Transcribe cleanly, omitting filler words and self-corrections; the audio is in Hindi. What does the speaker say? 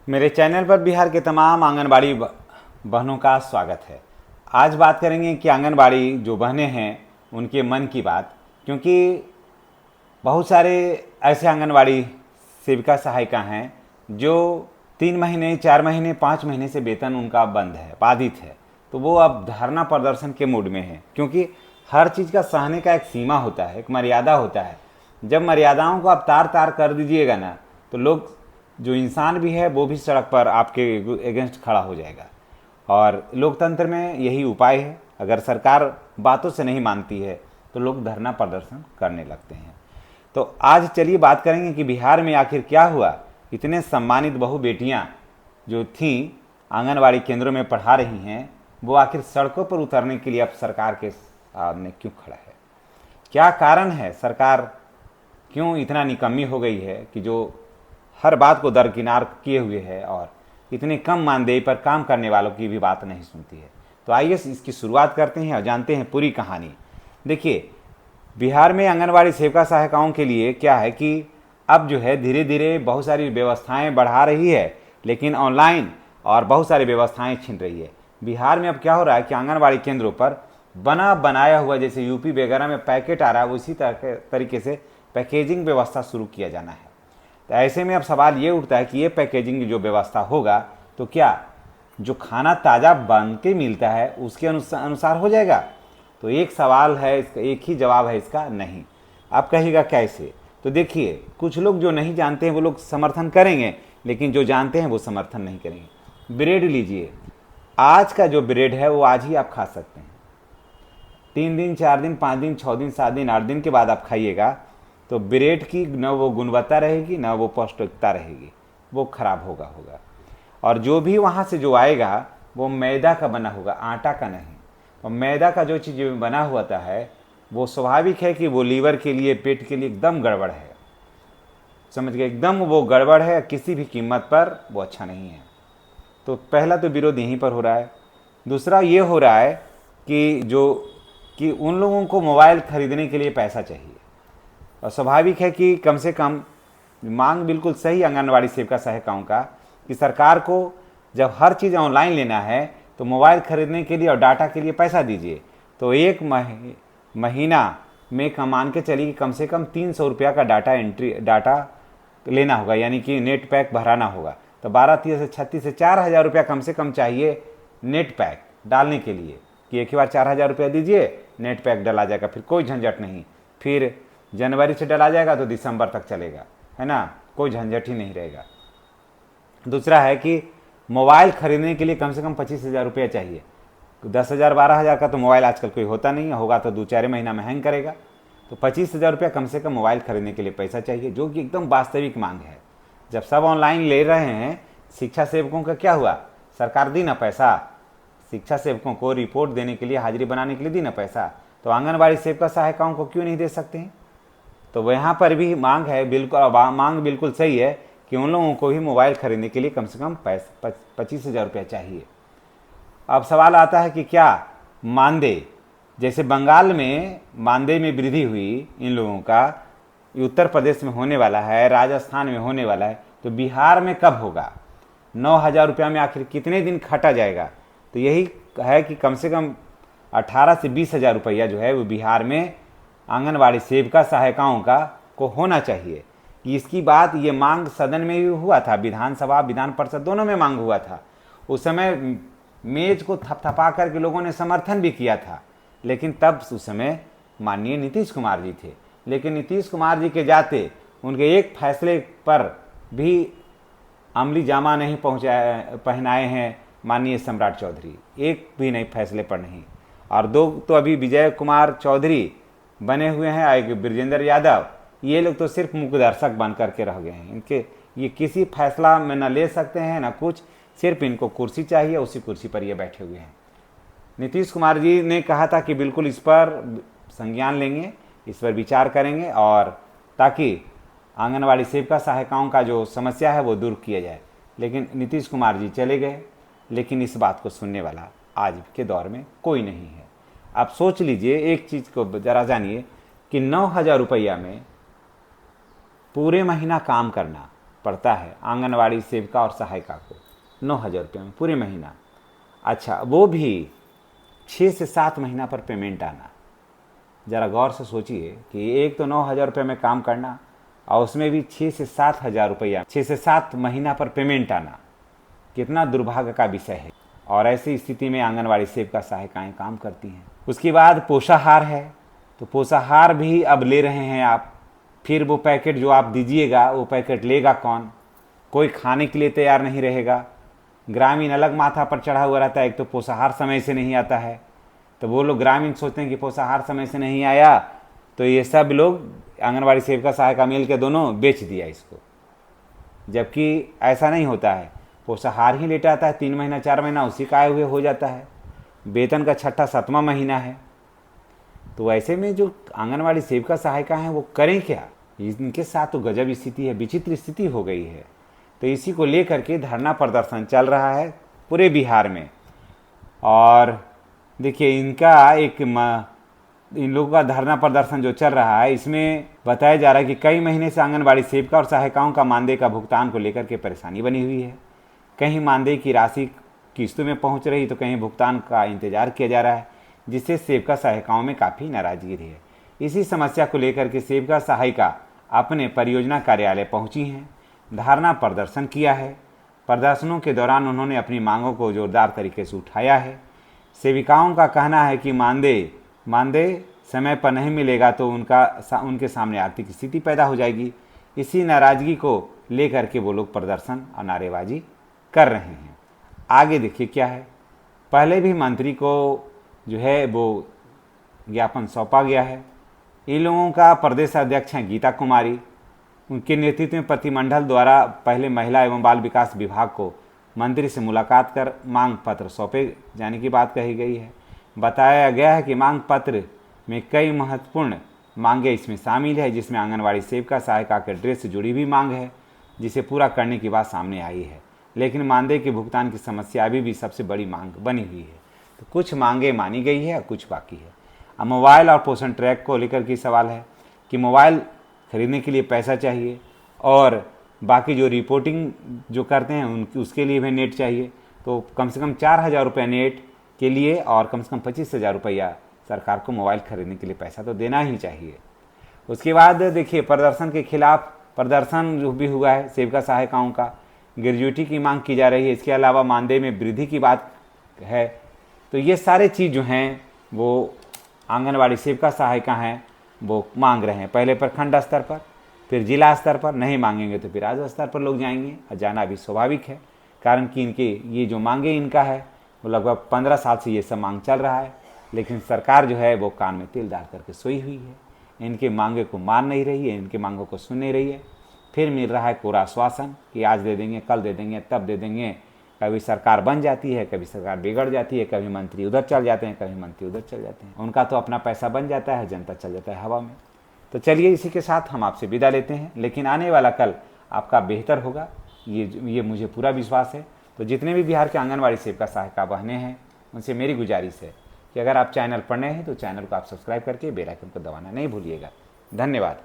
मेरे चैनल पर बिहार के तमाम आंगनबाड़ी बहनों का स्वागत है। आज बात करेंगे कि आंगनबाड़ी जो बहनें हैं उनके मन की बात, क्योंकि बहुत सारे ऐसे आंगनबाड़ी सेविका सहायिका हैं जो 3 महीने 4 महीने 5 महीने से वेतन उनका बंद है, बाधित है। तो वो अब धरना प्रदर्शन के मूड में है, क्योंकि हर चीज़ का सहने का एक सीमा होता है, एक मर्यादा होता है। जब मर्यादाओं को आप तार तार कर दीजिएगा ना, तो लोग, जो इंसान भी है वो भी सड़क पर आपके अगेंस्ट खड़ा हो जाएगा। और लोकतंत्र में यही उपाय है। अगर सरकार बातों से नहीं मानती है तो लोग धरना प्रदर्शन करने लगते हैं। तो आज चलिए बात करेंगे कि बिहार में आखिर क्या हुआ। इतने सम्मानित बहु बेटियां जो थीं आंगनवाड़ी केंद्रों में पढ़ा रही हैं, वो आखिर सड़कों पर उतरने के लिए अब सरकार के सामने क्यों खड़ा है? क्या कारण है? सरकार क्यों इतना निकम्मी हो गई है कि जो हर बात को दरकिनार किए हुए है और इतने कम मानदेय पर काम करने वालों की भी बात नहीं सुनती है? तो आइए इसकी शुरुआत करते हैं और जानते हैं पूरी कहानी। देखिए, बिहार में आंगनवाड़ी सेविका सहायिकाओं के लिए क्या है कि अब जो है धीरे धीरे बहुत सारी व्यवस्थाएं बढ़ा रही है, लेकिन ऑनलाइन और बहुत सारी व्यवस्थाएं छीन रही है। बिहार में अब क्या हो रहा है कि आंगनवाड़ी केंद्रों पर बना बनाया हुआ, जैसे यूपी वगैरह में पैकेट आ रहा है, उसी तरीके से पैकेजिंग व्यवस्था शुरू किया जाना है। तो ऐसे में अब सवाल ये उठता है कि ये पैकेजिंग की जो व्यवस्था होगा, तो क्या जो खाना ताज़ा बन के मिलता है उसके अनुसार हो जाएगा? तो एक सवाल है इसका, एक ही जवाब है इसका, नहीं। आप कहिएगा कैसे? तो देखिए, कुछ लोग जो नहीं जानते हैं वो लोग समर्थन करेंगे, लेकिन जो जानते हैं वो समर्थन नहीं करेंगे। ब्रेड लीजिए, आज का जो ब्रेड है वो आज ही आप खा सकते हैं। 3 दिन 4 दिन 5 दिन 6 दिन 7 दिन 8 दिन के बाद आप खाइएगा तो ब्रेड की न वो गुणवत्ता रहेगी, न वो पौष्टिकता रहेगी, वो खराब होगा। और जो भी वहाँ से जो आएगा वो मैदा का बना होगा, आटा का नहीं। और मैदा का जो चीज़ बना हुआ है वो स्वाभाविक है कि वो लीवर के लिए, पेट के लिए एकदम गड़बड़ है। समझ गए? एकदम वो गड़बड़ है, किसी भी कीमत पर वो अच्छा नहीं है। तो पहला तो विरोध यहीं पर हो रहा है। दूसरा ये हो रहा है कि उन लोगों को मोबाइल खरीदने के लिए पैसा चाहिए। और स्वाभाविक है कि कम से कम मांग बिल्कुल सही आंगनवाड़ी सेविका सहायिकाओं का कि सरकार को जब हर चीज़ ऑनलाइन लेना है तो मोबाइल खरीदने के लिए और डाटा के लिए पैसा दीजिए। तो एक महीना में मान के चलिए कम से कम 300 रुपया का डाटा लेना होगा, यानी कि नेट पैक भराना होगा। तो 12 30 से 36 से 4,000 रुपया कम से कम चाहिए नेट पैक डालने के लिए, कि एक ही बार 4,000 रुपया दीजिए, नेट पैक डला जाएगा, फिर कोई झंझट नहीं। फिर जनवरी से डला जाएगा तो दिसंबर तक चलेगा, है ना, कोई झंझट ही नहीं रहेगा। दूसरा है कि मोबाइल खरीदने के लिए कम से कम 25,000 रुपया चाहिए। 10,000 12,000 का तो मोबाइल आजकल कोई होता नहीं है, होगा तो 2-4 महीना में हैंग करेगा। तो 25,000 रुपया कम से कम मोबाइल खरीदने के लिए पैसा चाहिए, जो कि एकदम वास्तविक मांग है। जब सब ऑनलाइन ले रहे हैं, शिक्षा सेवकों का क्या हुआ? सरकार दी ना पैसा, शिक्षा सेवकों को रिपोर्ट देने के लिए, हाजिरी बनाने के लिए दी ना पैसा। तो आंगनबाड़ी सेविका सहायिकाओं को क्यों नहीं दे सकते हैं? तो यहाँ पर भी मांग है, मांग बिल्कुल सही है कि उन लोगों को भी मोबाइल खरीदने के लिए कम से कम 25,000 रुपया चाहिए। अब सवाल आता है कि क्या मानदेय, जैसे बंगाल में मानदेय में वृद्धि हुई इन लोगों का, उत्तर प्रदेश में होने वाला है, राजस्थान में होने वाला है, तो बिहार में कब होगा? 9,000 रुपया में आखिर कितने दिन खटा जाएगा? तो यही है कि कम से कम 18 से 20,000 रुपया जो है वो बिहार में आंगनवाड़ी सेविका सहायिकाओं का को होना चाहिए। इसकी बात, ये मांग सदन में भी हुआ था, विधानसभा विधान परिषद दोनों में मांग हुआ था। उस समय मेज को थपथपा करके लोगों ने समर्थन भी किया था, लेकिन तब उस समय माननीय नीतीश कुमार जी थे। लेकिन नीतीश कुमार जी के जाते उनके एक फैसले पर भी अमली जामा नहीं पहनाए हैं माननीय सम्राट चौधरी, एक भी नहीं फैसले पर नहीं। और 2 तो अभी विजय कुमार चौधरी बने हुए हैं, एक ब्रजेंद्र यादव, ये लोग तो सिर्फ मुखदर्शक बन करके रह गए हैं। इनके ये किसी फैसला में न ले सकते हैं ना कुछ, सिर्फ इनको कुर्सी चाहिए, उसी कुर्सी पर ये बैठे हुए हैं। नीतीश कुमार जी ने कहा था कि बिल्कुल इस पर संज्ञान लेंगे, इस पर विचार करेंगे, और ताकि आंगनवाड़ी सेविका सहायिकाओं का जो समस्या है वो दूर किया जाए। लेकिन नीतीश कुमार जी चले गए, लेकिन इस बात को सुनने वाला आज के दौर में कोई नहीं है। आप सोच लीजिए, एक चीज़ को जरा जानिए कि 9,000 रुपया में पूरे महीना काम करना, पड़ता है आंगनवाड़ी सेविका और सहायिका को 9,000 रुपये में पूरे महीना। अच्छा, वो भी 6 से 7 महीना पर पेमेंट आना। ज़रा गौर से सोचिए कि एक तो 9,000 रुपये में काम करना और उसमें भी 6 से 7,000 रुपया 6 से 7 महीना पर पेमेंट आना, कितना दुर्भाग्य का विषय है। और ऐसी स्थिति में आंगनवाड़ी सेविका सहायिकाएँ काम करती हैं। उसके बाद पोषाहार है, तो पोषाहार भी अब ले रहे हैं आप। फिर वो पैकेट जो आप दीजिएगा वो पैकेट लेगा कौन? कोई खाने के लिए तैयार नहीं रहेगा। ग्रामीण अलग माथा पर चढ़ा हुआ रहता है, एक तो पोषाहार समय से नहीं आता है, तो वो लोग ग्रामीण सोचते हैं कि पोषाहार समय से नहीं आया तो ये सब लोग आंगनवाड़ी सेविका सहायिका मिल के दोनों बेच दिया इसको, जबकि ऐसा नहीं होता है। पोषाहार ही लेटा आता है 3 महीना 4 महीना, उसी का आए हुए हो जाता है। वेतन का 6ठा 7वां महीना है। तो ऐसे में जो आंगनवाड़ी सेविका सहायिका हैं वो करें क्या? इनके साथ तो गजब स्थिति है, विचित्र स्थिति हो गई है। तो इसी को लेकर के धरना प्रदर्शन चल रहा है पूरे बिहार में। और देखिए इन लोगों का धरना प्रदर्शन जो चल रहा है, इसमें बताया जा रहा है कि कई महीने से आंगनबाड़ी सेविका और सहायिकाओं का मानदेय का भुगतान को लेकर के परेशानी बनी हुई है। कहीं मानदेय की राशि किस्तों में पहुंच रही तो कहीं भुगतान का इंतजार किया जा रहा है, जिससे सेविका सहायिकाओं में काफ़ी नाराजगी रही है। इसी समस्या को लेकर के सेविका सहायिका अपने परियोजना कार्यालय पहुंची हैं, धरना प्रदर्शन किया है। प्रदर्शनों के दौरान उन्होंने अपनी मांगों को जोरदार तरीके से उठाया है। सेविकाओं का कहना है कि मानदेय समय पर नहीं मिलेगा तो उनके सामने आर्थिक स्थिति पैदा हो जाएगी। इसी नाराजगी को लेकर के वो लोग प्रदर्शन और नारेबाजी कर रहे हैं। आगे देखिए क्या है। पहले भी मंत्री को जो है वो ज्ञापन सौंपा गया है। इन लोगों का प्रदेश अध्यक्ष हैं गीता कुमारी। उनके नेतृत्व में प्रतिमंडल द्वारा पहले महिला एवं बाल विकास विभाग को मंत्री से मुलाकात कर मांग पत्र सौंपे जाने की बात कही गई है। बताया गया है कि मांग पत्र में कई महत्वपूर्ण मांगें इसमें शामिल है, जिसमें आंगनवाड़ी सेविका सहायिका के ड्रेस से जुड़ी भी मांग है, जिसे पूरा करने की बात सामने आई है। लेकिन मानदेय के भुगतान की समस्या अभी भी सबसे बड़ी मांग बनी हुई है। तो कुछ मांगें मानी गई है और कुछ बाकी है। अब मोबाइल और पोषण ट्रैक को लेकर के सवाल है कि मोबाइल खरीदने के लिए पैसा चाहिए और बाकी जो रिपोर्टिंग जो करते हैं उसके लिए भी नेट चाहिए। तो कम से कम 4,000 रुपये नेट के लिए और कम से कम 25,000 रुपया सरकार को मोबाइल खरीदने के लिए पैसा तो देना ही चाहिए। उसके बाद देखिए प्रदर्शन के खिलाफ प्रदर्शन जो भी हुआ है, सेविका सहायिकाओं का ग्रेजुएटी की मांग की जा रही है। इसके अलावा मानदेय में वृद्धि की बात है। तो ये सारे चीज़ जो हैं वो आंगनवाड़ी सेविका सहायिका हैं वो मांग रहे हैं। पहले प्रखंड स्तर पर, फिर जिला स्तर पर, नहीं मांगेंगे तो फिर राज्य स्तर पर लोग जाएंगे और जाना भी स्वाभाविक है, कारण कि इनके ये जो मांगे इनका है वो लगभग 15 साल से ये सब मांग चल रहा है। लेकिन सरकार जो है वो कान में तेल डाल करके सोई हुई है, इनके मांगे को मान नहीं रही है, इनके मांगों को सुन नहीं रही है। फिर मिल रहा है कोरा आश्वासन कि आज दे देंगे, कल दे देंगे, तब दे देंगे। कभी सरकार बन जाती है, कभी सरकार बिगड़ जाती है, कभी मंत्री उधर चल जाते हैं, कभी मंत्री उधर चल जाते हैं। उनका तो अपना पैसा बन जाता है, जनता चल जाता है हवा में। तो चलिए इसी के साथ हम आपसे विदा लेते हैं, लेकिन आने वाला कल आपका बेहतर होगा, ये मुझे पूरा विश्वास है। तो जितने भी बिहार के आंगनवाड़ी सेविका सहायिका बहनें हैं उनसे मेरी गुजारिश है कि अगर आप चैनल पर नए हैं तो चैनल को आप सब्सक्राइब करके बेल आइकन को दबाना नहीं भूलिएगा। धन्यवाद।